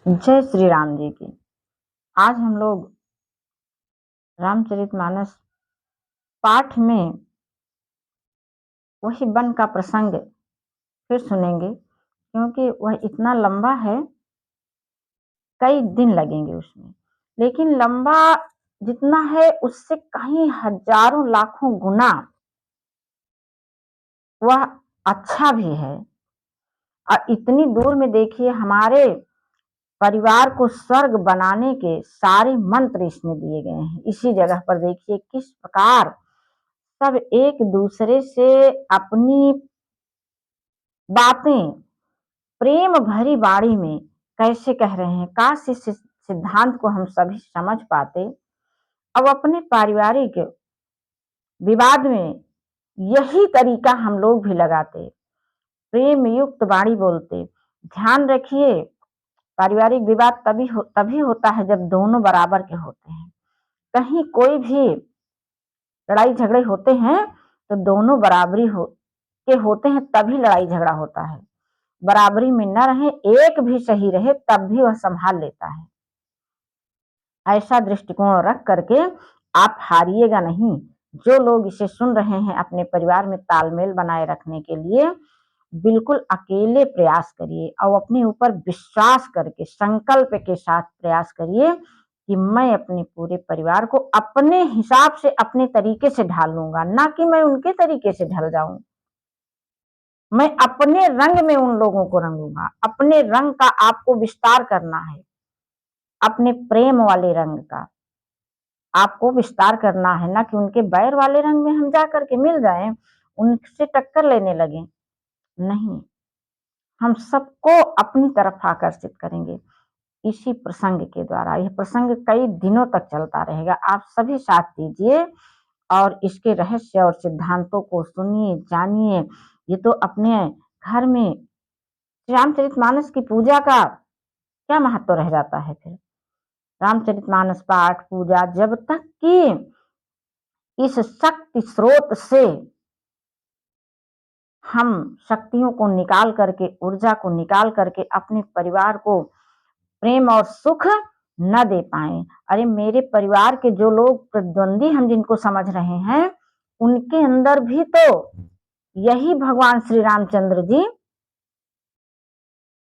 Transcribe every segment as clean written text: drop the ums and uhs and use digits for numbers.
जय श्री राम जी की। आज हम लोग रामचरितमानस पाठ में वही वन का प्रसंग फिर सुनेंगे, क्योंकि वह इतना लंबा है, कई दिन लगेंगे उसमें। लेकिन लंबा जितना है उससे कहीं हजारों लाखों गुना वह अच्छा भी है। और इतनी दूर में देखिए, हमारे परिवार को स्वर्ग बनाने के सारे मंत्र इसमें दिए गए हैं। इसी जगह पर देखिए किस प्रकार सब एक दूसरे से अपनी बातें प्रेम भरी वाणी में कैसे कह रहे हैं। काश इस सिद्धांत को हम सभी समझ पाते। अब अपने पारिवारिक विवाद में यही तरीका हम लोग भी लगाते, प्रेम युक्त वाणी बोलते। ध्यान रखिए, पारिवारिक विवाद तभी होता है जब दोनों बराबर के होते हैं। कहीं कोई भी लड़ाई झगड़े होते हैं तो दोनों बराबरी के होते हैं, तभी लड़ाई झगड़ा होता है। बराबरी में न रहे, एक भी सही रहे, तब भी वह संभाल लेता है। ऐसा दृष्टिकोण रख करके आप हारिएगा नहीं। जो लोग इसे सुन रहे हैं, अपने परिवार में तालमेल बनाए रखने के लिए बिल्कुल अकेले प्रयास करिए और अपने ऊपर विश्वास करके संकल्प के साथ प्रयास करिए कि मैं अपने पूरे परिवार को अपने हिसाब से, अपने तरीके से ढाल लूंगा, ना कि मैं उनके तरीके से ढल जाऊं। मैं अपने रंग में उन लोगों को रंगूंगा। अपने रंग का आपको विस्तार करना है, अपने प्रेम वाले रंग का आपको विस्तार करना है, ना कि उनके बैर वाले रंग में हम जा करके मिल जाएं, उनसे टक्कर लेने लगे। नहीं, हम सबको अपनी तरफ आकर्षित करेंगे इसी प्रसंग के द्वारा। यह प्रसंग कई दिनों तक चलता रहेगा। आप सभी साथ दीजिए और इसके रहस्य और सिद्धांतों को सुनिए, जानिए। ये तो अपने घर में रामचरितमानस की पूजा का क्या महत्व रह जाता है फिर। रामचरितमानस पाठ पूजा, जब तक कि इस शक्ति स्रोत से हम शक्तियों को निकाल करके, ऊर्जा को निकाल करके अपने परिवार को प्रेम और सुख न दे पाए। अरे मेरे परिवार के जो लोग प्रतिद्वंदी हम जिनको समझ रहे हैं, उनके अंदर भी तो यही भगवान श्री रामचंद्र जी,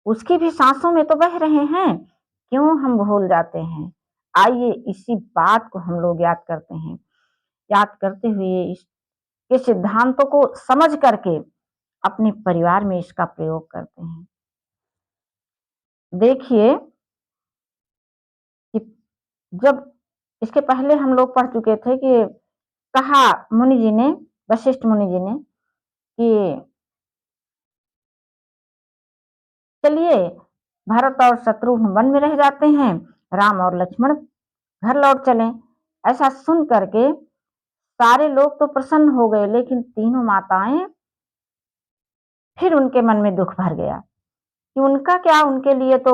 उसकी भी सांसों में तो बह रहे हैं। क्यों हम भूल जाते हैं? आइए इसी बात को हम लोग याद करते हैं। याद करते हुए इसके सिद्धांतों को समझ करके अपने परिवार में इसका प्रयोग करते हैं। देखिए कि जब इसके पहले हम लोग पढ़ चुके थे कि कहा मुनि जी ने, वशिष्ठ मुनि जी ने, कि चलिए भरत और शत्रुघ्न वन में रह जाते हैं, राम और लक्ष्मण घर लौट चलें। ऐसा सुन करके सारे लोग तो प्रसन्न हो गए, लेकिन तीनों माताएं फिर उनके मन में दुख भर गया कि उनका क्या, उनके लिए तो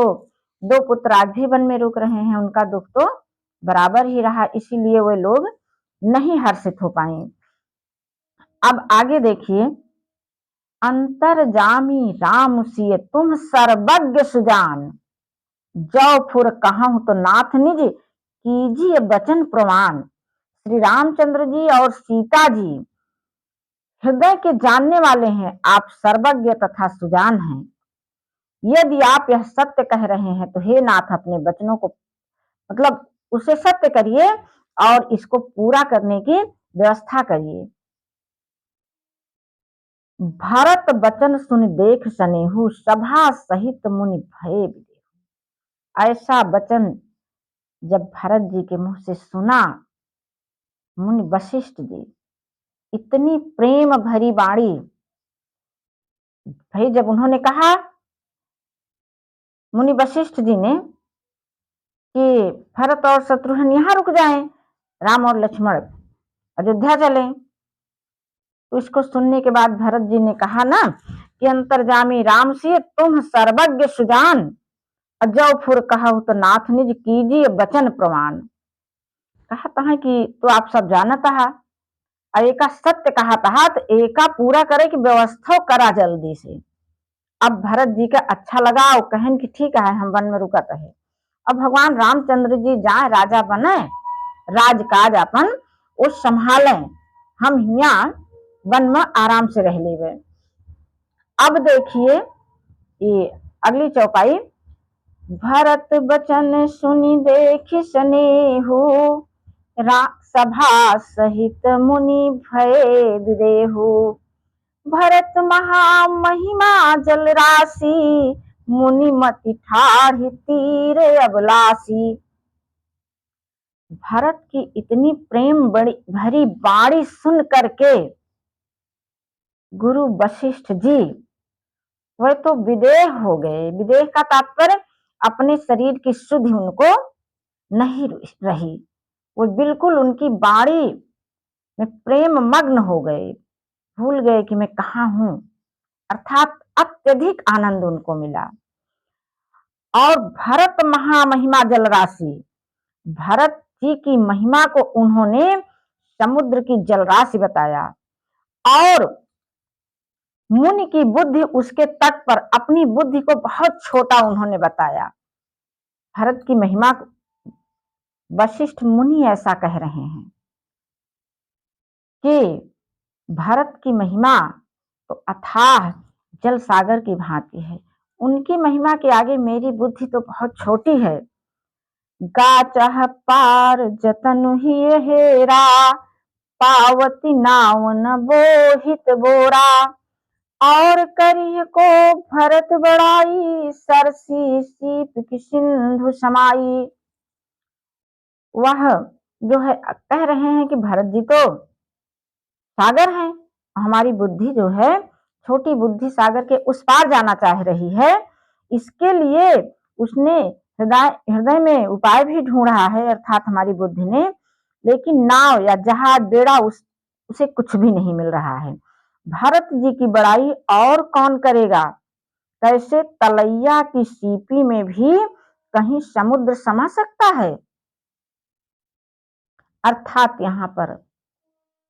दो पुत्र आज भी वन में रुक रहे हैं, उनका दुख तो बराबर ही रहा। इसीलिए वे लोग नहीं हर्षित हो पाए। अब आगे देखिए, अंतर्जामी राम सिय तुम सर्वज्ञ सुजान, जौ फुर कहूं तो नाथ निज कीजिए वचन प्रमाण। श्री रामचंद्र जी और सीता जी हृदय के जानने वाले हैं, आप सर्वज्ञ तथा सुजान हैं। यदि आप यह सत्य कह रहे हैं तो हे नाथ, अपने वचनों को मतलब उसे सत्य करिए और इसको पूरा करने की व्यवस्था करिए। भरत बचन सुन देख सनेहु, सभा सहित मुनि भय विदेहु। ऐसा वचन जब भरत जी के मुंह से सुना, मुनि वशिष्ठ जी, इतनी प्रेम भरी वाणी, भाई जब उन्होंने कहा, मुनि वशिष्ठ जी ने, कि भरत और शत्रुघ्न यहाँ रुक जाएं, राम और लक्ष्मण अयोध्या चलें, तो इसको सुनने के बाद भरत जी ने कहा ना कि अंतर्जामी राम से तुम सर्वज्ञ सुजान, अजौ फुर कहा तो नाथ निज कीजिए वचन प्रमाण। कहा था कि तो आप सब जानता है, एका सत्य कहा था तो एका पूरा करे कि व्यवस्था करा जल्दी से। अब भरत जी का अच्छा लगा और कहन कि ठीक है हम वन में रुकत है। अब भगवान रामचंद्र जी जाए राजा बने, राजकाज अपन वो संभाले, हम यहाँ वन में आराम से रह लेवे। अब देखिए ये अगली चौपाई, भरत बचन सुनी देख स्नेहु, सभा सहित मुनि भय विदेहु। भरत महामहिमा जल राशि, मुनि मति ठाढ़ तीर अबलासी। भरत की इतनी प्रेम बड़ी भरी बाणी सुन करके गुरु वशिष्ठ जी वह तो विदेह हो गए। विदेह का तात्पर्य अपने शरीर की शुद्धि उनको नहीं रही, वो बिल्कुल उनकी बाणी में प्रेम मग्न हो गए, भूल गए कि मैं कहाँ हूं, अर्थात अत्यधिक आनंद उनको मिला। और भरत महामहिमा जल राशि, भरत जी की महिमा को उन्होंने समुद्र की जल राशि बताया और मुनि की बुद्धि उसके तट पर अपनी बुद्धि को बहुत छोटा उन्होंने बताया। भरत की महिमा वशिष्ठ मुनि ऐसा कह रहे हैं कि भरत की महिमा तो अथाह जल सागर की भांति है, उनकी महिमा के आगे मेरी बुद्धि तो बहुत छोटी है। गा चाह पार जतन ही हेरा, पावती नाव न बोहित बोरा। और करिय को भरत बड़ाई, सरसी सीप की सिंधु समाई। वह जो है कह रहे हैं कि भरत जी तो सागर है, हमारी बुद्धि जो है छोटी बुद्धि सागर के उस पार जाना चाह रही है। इसके लिए उसने हृदय में उपाय भी ढूंढा है, अर्थात हमारी बुद्धि ने, लेकिन नाव या जहाज बेड़ा उसे कुछ भी नहीं मिल रहा है। भरत जी की बड़ाई और कौन करेगा, कैसे तलैया की सीपी में भी कहीं समुद्र समा सकता है। अर्थात यहाँ पर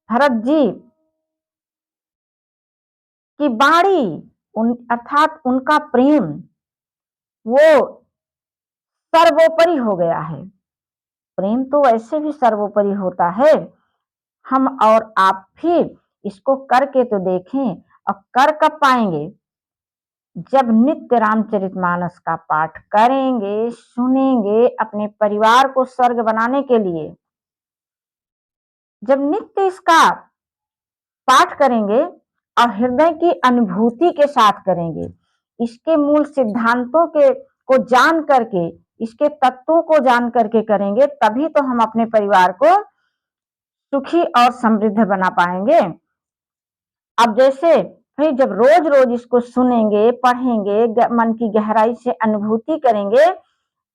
भरत जी की बाणी अर्थात उनका प्रेम वो सर्वोपरि हो गया है। प्रेम तो वैसे भी सर्वोपरि होता है, हम और आप भी इसको करके तो देखें। और कर कब पाएंगे, जब नित्य रामचरितमानस का पाठ करेंगे, सुनेंगे अपने परिवार को स्वर्ग बनाने के लिए। जब नित्य इसका पाठ करेंगे और हृदय की अनुभूति के साथ करेंगे, इसके मूल सिद्धांतों के को जान करके, इसके तत्वों को जान करके करेंगे, तभी तो हम अपने परिवार को सुखी और समृद्ध बना पाएंगे। अब जैसे फिर जब रोज रोज इसको सुनेंगे, पढ़ेंगे, मन की गहराई से अनुभूति करेंगे,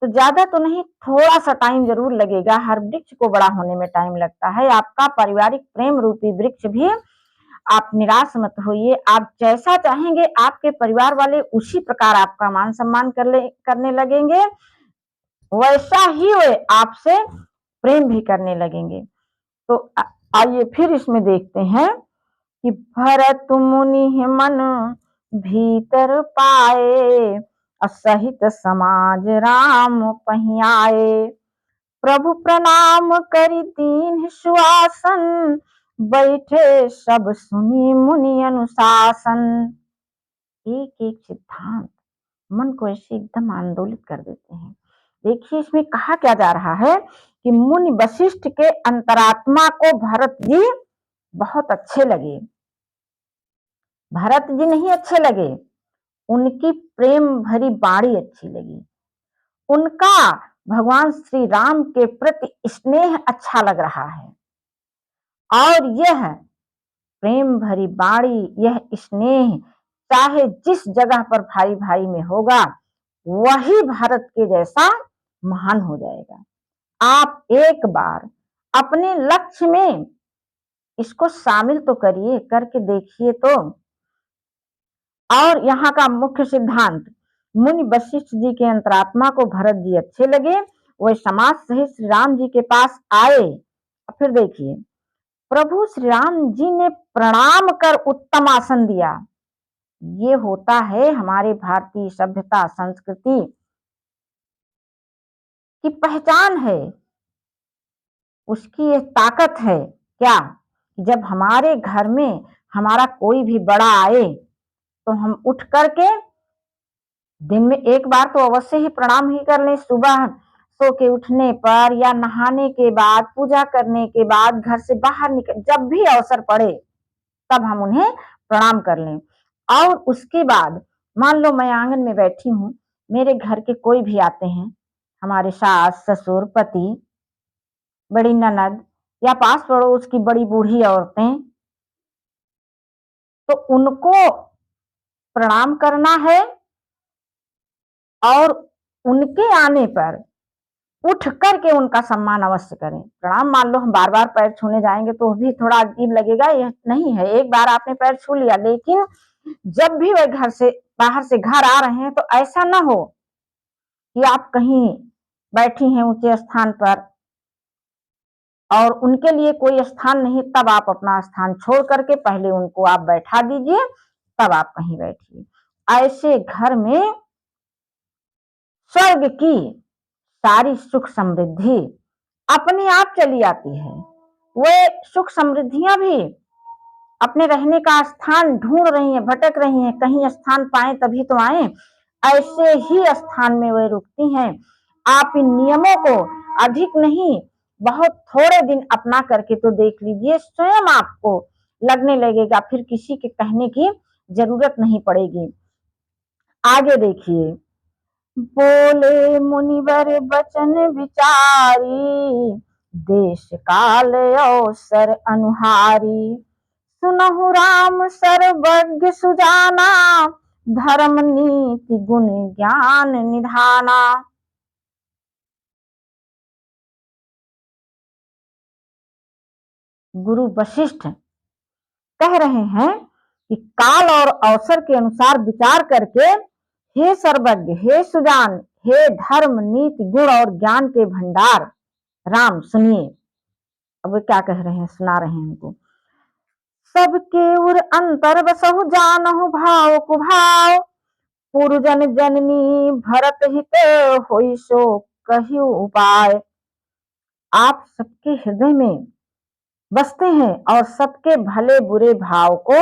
तो ज्यादा तो नहीं, थोड़ा सा टाइम जरूर लगेगा। हर वृक्ष को बड़ा होने में टाइम लगता है। आपका पारिवारिक प्रेम रूपी वृक्ष भी, आप निराश मत होइए, आप जैसा चाहेंगे आपके परिवार वाले उसी प्रकार आपका मान सम्मान करने लगेंगे, वैसा ही वे आपसे प्रेम भी करने लगेंगे। तो आइए फिर इसमें देखते हैं कि भरत मुनि मन भीतर पाए, सहित समाज राम पहियाए। प्रभु प्रणाम करि दीन सुआसन, बैठे सब सुनी मुनि अनुशासन। एक एक सिद्धांत मन को ऐसे एकदम आंदोलित कर देते हैं। देखिए इसमें कहा क्या जा रहा है कि मुनि वशिष्ठ के अंतरात्मा को भरत जी बहुत अच्छे लगे। भरत जी नहीं अच्छे लगे, उनकी प्रेम भरी बाणी अच्छी लगी, उनका भगवान श्री राम के प्रति स्नेह अच्छा लग रहा है। और यह प्रेम भरी बाणी, यह स्नेह चाहे जिस जगह पर भाई भाई में होगा, वही भारत के जैसा महान हो जाएगा। आप एक बार अपने लक्ष्य में इसको शामिल तो करिए, करके देखिए तो। और यहाँ का मुख्य सिद्धांत, मुनि वशिष्ठ जी के अंतरात्मा को भरत जी अच्छे लगे, वह समाज सहित श्री राम जी के पास आए। फिर देखिए, प्रभु श्री राम जी ने प्रणाम कर उत्तम आसन दिया। ये होता है हमारे भारतीय सभ्यता संस्कृति की पहचान है, उसकी ये ताकत है। क्या? जब हमारे घर में हमारा कोई भी बड़ा आए तो हम उठ करके दिन में एक बार तो अवश्य ही प्रणाम ही कर लें। सुबह सो के उठने पर या नहाने के बाद, पूजा करने के बाद, घर से बाहर निकल जब भी अवसर पड़े तब हम उन्हें प्रणाम कर लें। और उसके बाद मान लो मैं आंगन में बैठी हूँ, मेरे घर के कोई भी आते हैं, हमारे सास ससुर पति, बड़ी ननद या पास पड़ोस की बड़ी बूढ़ी औरतें, तो उनको प्रणाम करना है। और उनके आने पर उठ करके उनका सम्मान अवश्य करें। प्रणाम मान लो हम बार बार पैर छूने जाएंगे तो भी थोड़ा अजीब लगेगा, यह नहीं है। एक बार आपने पैर छू लिया, लेकिन जब भी वह घर से बाहर से घर आ रहे हैं तो ऐसा ना हो कि आप कहीं बैठी हैं ऊंचे स्थान पर और उनके लिए कोई स्थान नहीं, तब आप अपना स्थान छोड़ करके पहले उनको आप बैठा दीजिए, तब आप कहीं बैठिए। ऐसे घर में स्वर्ग की सारी सुख समृद्धि अपने आप चली आती है। वे सुख समृद्धियां भी अपने रहने का स्थान ढूंढ रही हैं, भटक रही हैं, कहीं स्थान पाए तभी तो आए। ऐसे ही स्थान में वे रुकती हैं। आप इन नियमों को अधिक नहीं, बहुत थोड़े दिन अपना करके तो देख लीजिए, स्वयं आपको लगने लगेगा, फिर किसी के कहने की जरूरत नहीं पड़ेगी। आगे देखिए, बोले मुनिवर बचन विचारी, देश काल अवसर अनुहारी, सुनहु राम सर्वज्ञ सुजाना, धर्म नीति गुण ज्ञान निधाना। गुरु वशिष्ठ कह रहे हैं कि काल और अवसर के अनुसार विचार करके, हे सर्वज्ञ, हे सुजान, हे धर्म नीति गुण और ज्ञान के भंडार राम, सुनिए। अब वे क्या कह रहे हैं, सुना रहे हैं उनको। सबके उर अंतर बसहु जानहु भाव कुभाव, पुरजन जननी भरत हित होई सो कहियो उपाय। आप सबके हृदय में बसते हैं और सबके भले बुरे भाव को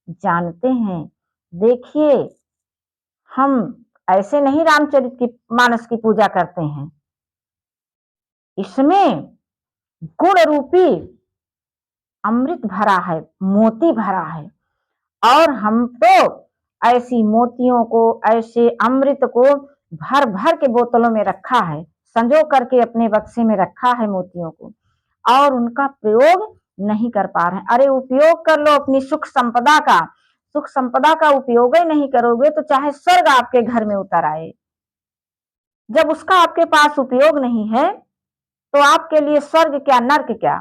जानते हैं। देखिए, हम ऐसे नहीं रामचरित की मानस की पूजा करते हैं, इसमें गुण रूपी अमृत भरा है, मोती भरा है। और हम तो ऐसी मोतियों को, ऐसे अमृत को भर भर के बोतलों में रखा है, संजो करके अपने बक्से में रखा है मोतियों को, और उनका प्रयोग नहीं कर पा रहे हैं। अरे उपयोग कर लो अपनी सुख संपदा का। सुख संपदा का उपयोग ही नहीं करोगे तो चाहे स्वर्ग आपके घर में उतर आए, जब उसका आपके पास उपयोग नहीं है तो आपके लिए स्वर्ग क्या नर्क क्या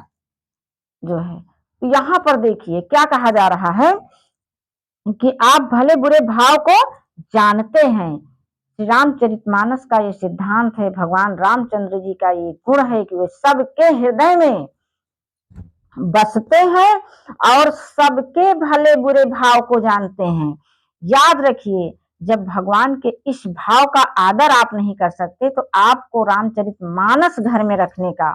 जो है। तो यहाँ पर देखिए क्या कहा जा रहा है कि आप भले बुरे भाव को जानते हैं। श्री रामचरितमानस का ये सिद्धांत है, भगवान रामचंद्र जी का ये गुण है कि वे सबके हृदय में बसते हैं और सबके भले बुरे भाव को जानते हैं। याद रखिए, जब भगवान के इस भाव का आदर आप नहीं कर सकते तो आपको रामचरितमानस घर में रखने का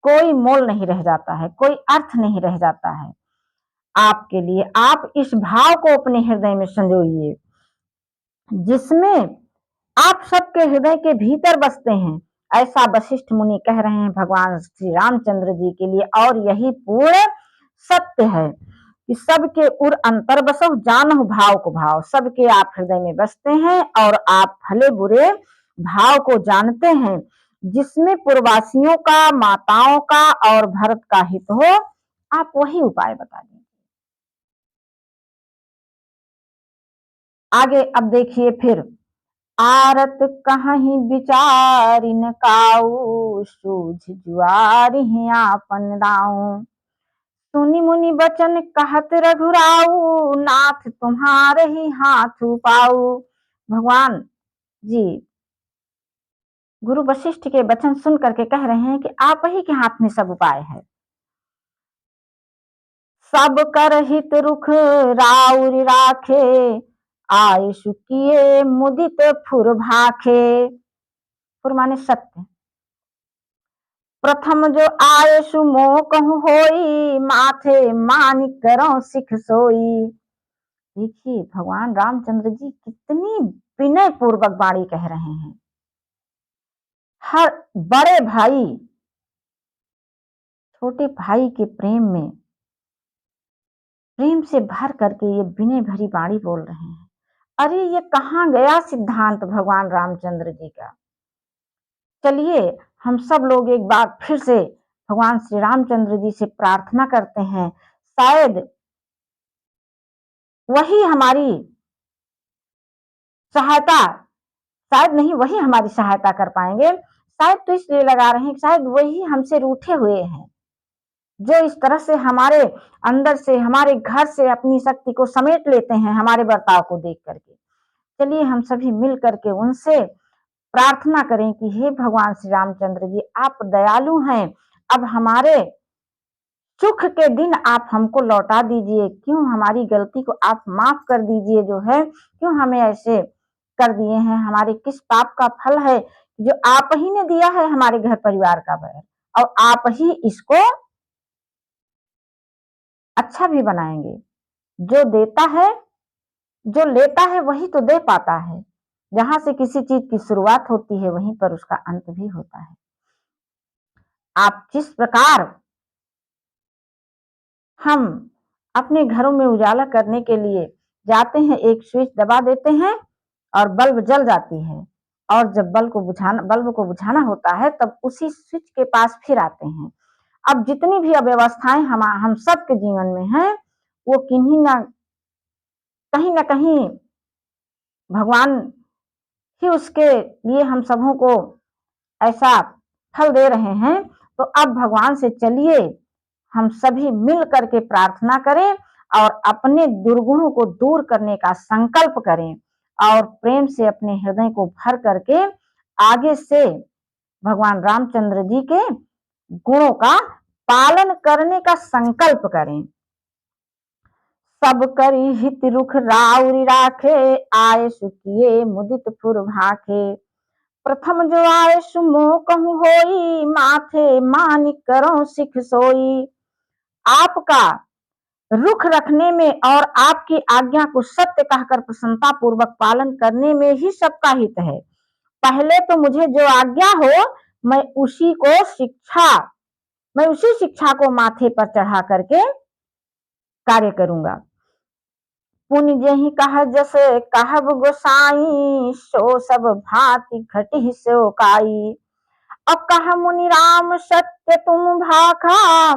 कोई मोल नहीं रह जाता है, कोई अर्थ नहीं रह जाता है आपके लिए। आप इस भाव को अपने हृदय में संजोइए, जिसमें आप सबके हृदय के भीतर बसते हैं। ऐसा वशिष्ठ मुनि कह रहे हैं भगवान श्री रामचंद्र जी के लिए, और यही पूर्ण सत्य है कि सबके उर अंतर बसो जानहु भाव को भाव। सबके आप हृदय में बसते हैं और आप भले बुरे भाव को जानते हैं, जिसमें पूर्ववासियों का, माताओं का और भरत का हित हो, आप वही उपाय बता दें। आगे अब देखिए फिर, आरत कहीं विचारिन काऊ, सूझ जुआरी आपन दाऊ, सुनि मुनि बचन कहत रघुराऊ, नाथ तुम्हारे ही हाथ पाऊ। भगवान जी गुरु वशिष्ठ के वचन सुन करके कह रहे हैं कि आप ही के हाथ में सब उपाय है। सब कर हित रुख राउर राखे, आयु किए मुदित फुर भाखे। फुर माने सत्य। प्रथम जो आयसु मोह कहूँ होई, माथे मानिक करो सिख सोई। देखिए भगवान रामचंद्र जी कितनी विनय पूर्वक वाणी कह रहे हैं। हर बड़े भाई छोटे भाई के प्रेम से भर करके ये विनय भरी वाणी बोल रहे हैं। अरे ये कहाँ गया सिद्धांत भगवान रामचंद्र जी का। चलिए हम सब लोग एक बार फिर से भगवान श्री रामचंद्र जी से प्रार्थना करते हैं, शायद वही हमारी सहायता, शायद नहीं वही हमारी सहायता कर पाएंगे। शायद तो इसलिए लगा रहे हैं कि शायद वही हमसे रूठे हुए हैं, जो इस तरह से हमारे अंदर से हमारे घर से अपनी शक्ति को समेट लेते हैं हमारे बर्ताव को देख करके। चलिए हम सभी मिल करके उनसे प्रार्थना करें कि हे भगवान श्री रामचंद्र जी, आप दयालु हैं, अब हमारे सुख के दिन आप हमको लौटा दीजिए। क्यों हमारी गलती को आप माफ कर दीजिए, जो है क्यों हमें ऐसे कर दिए हैं। हमारे किस पाप का फल है जो आप ही ने दिया है हमारे घर परिवार का बैर, और आप ही इसको अच्छा भी बनाएंगे। जो देता है, जो लेता है वही तो दे पाता है। जहां से किसी चीज की शुरुआत होती है वहीं पर उसका अंत भी होता है। आप जिस प्रकार हम अपने घरों में उजाला करने के लिए जाते हैं, एक स्विच दबा देते हैं और बल्ब जल जाती है, और जब बल्ब को बुझाना होता है तब उसी स्विच के पास फिर आते हैं। अब जितनी भी अव्यवस्थाएं हम सबके जीवन में हैं, वो कहीं ना कहीं भगवान ही उसके लिए हम सबों को ऐसा फल दे रहे हैं। तो अब भगवान से चलिए हम सभी मिल करके प्रार्थना करें और अपने दुर्गुणों को दूर करने का संकल्प करें, और प्रेम से अपने हृदय को भर करके आगे से भगवान रामचंद्र जी के गुणों का पालन करने का संकल्प करें। सब करी हित रुख राउरी राखे, आय सुखिए मुदित फुर भाखे। प्रथम जो आय सुमोह कहूँ होई, माथे मानिक करो सिख सोई। आपका रुख रखने में और आपकी आज्ञा को सत्य कहकर प्रसन्नता पूर्वक पालन करने में ही सबका हित है। पहले तो मुझे जो आज्ञा हो मैं उसी शिक्षा को माथे पर चढ़ा करके कार्य करूंगा। पुनि जेहि कहा जस कहब गोसाई, सो सब भांति घटी सो काई। अब कहा मुनि राम सत्य तुम भाखा,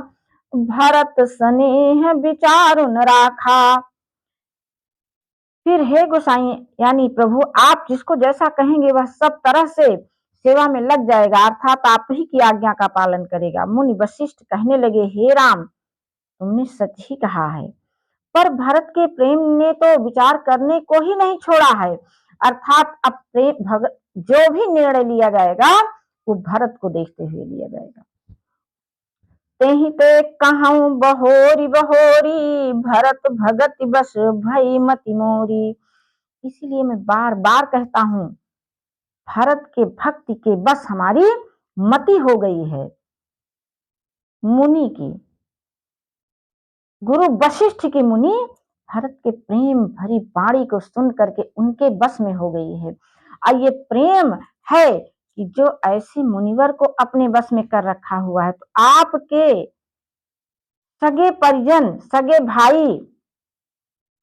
भरत स्नेह विचारु न राखा। फिर हे गोसाई यानी प्रभु, आप जिसको जैसा कहेंगे वह सब तरह से सेवा में लग जाएगा, अर्थात आप ही की आज्ञा का पालन करेगा। मुनि वशिष्ठ कहने लगे, हे राम तुमने सच ही कहा है, पर भरत के प्रेम ने तो विचार करने को ही नहीं छोड़ा है। अर्थात अब जो भी निर्णय लिया जाएगा वो भरत को देखते हुए लिया जाएगा। तेहि ते कहूँ बहोरी बहोरी, भरत भगत बस भई मति मोरी। इसीलिए मैं बार बार कहता हूँ, भरत के भक्ति के बस हमारी मति हो गई है। मुनि की, गुरु वशिष्ठ की मुनि भरत के प्रेम भरी वाणी को सुन करके उनके बस में हो गई है। और ये प्रेम है कि जो ऐसे मुनिवर को अपने बस में कर रखा हुआ है, तो आपके सगे परिजन सगे भाई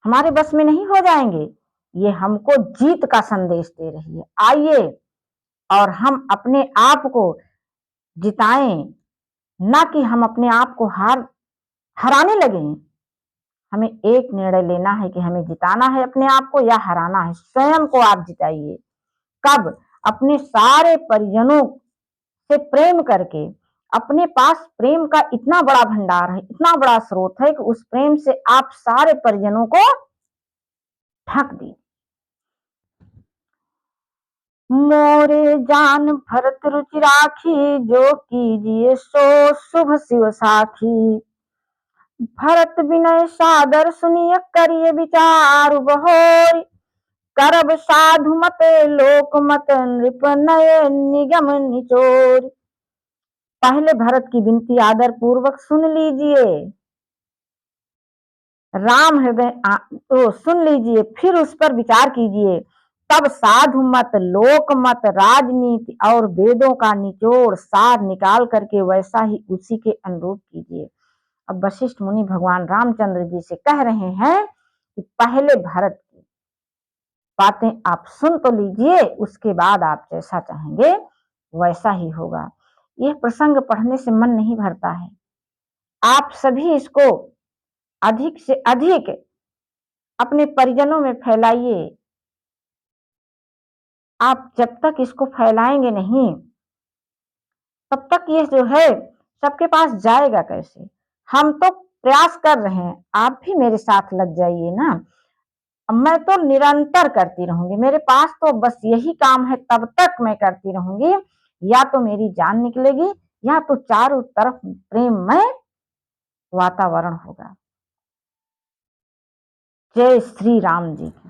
हमारे बस में नहीं हो जाएंगे। ये हमको जीत का संदेश दे रही है। आइए और हम अपने आप को जिताएं, ना कि हम अपने आप को हराने लगे। हमें एक निर्णय लेना है कि हमें जिताना है अपने आप को या हराना है। स्वयं को आप जिताइए। कब? अपने सारे परिजनों से प्रेम करके। अपने पास प्रेम का इतना बड़ा भंडार है, इतना बड़ा स्रोत है कि उस प्रेम से आप सारे परिजनों को ढक दी। मोरे जान भरत रुचि राखी, जो कीजिए सो शुभ शिव साखी। भरत विनय सादर सुनिय करिय विचार बहोरी, करब साधु मत लोक मत नृप नय निगम निचोर। पहले भरत की विनती आदर पूर्वक सुन लीजिए, राम हृदय तो सुन लीजिए, फिर उस पर विचार कीजिए। तब साधु मत लोक मत राजनीति और वेदों का निचोड़ सार निकाल करके वैसा ही उसी के अनुरूप कीजिए। अब वशिष्ठ मुनि भगवान रामचंद्र जी से कह रहे हैं कि पहले भरत की बातें आप सुन तो लीजिए, उसके बाद आप जैसा चाहेंगे वैसा ही होगा। यह प्रसंग पढ़ने से मन नहीं भरता है। आप सभी इसको अधिक से अधिक अपने परिजनों में फैलाइए। आप जब तक इसको फैलाएंगे नहीं, तब तक ये जो है सबके पास जाएगा कैसे। हम तो प्रयास कर रहे हैं, आप भी मेरे साथ लग जाइए ना। मैं तो निरंतर करती रहूंगी, मेरे पास तो बस यही काम है, तब तक मैं करती रहूंगी। या तो मेरी जान निकलेगी या तो चारों तरफ प्रेममय वातावरण होगा। जय श्री राम जी की।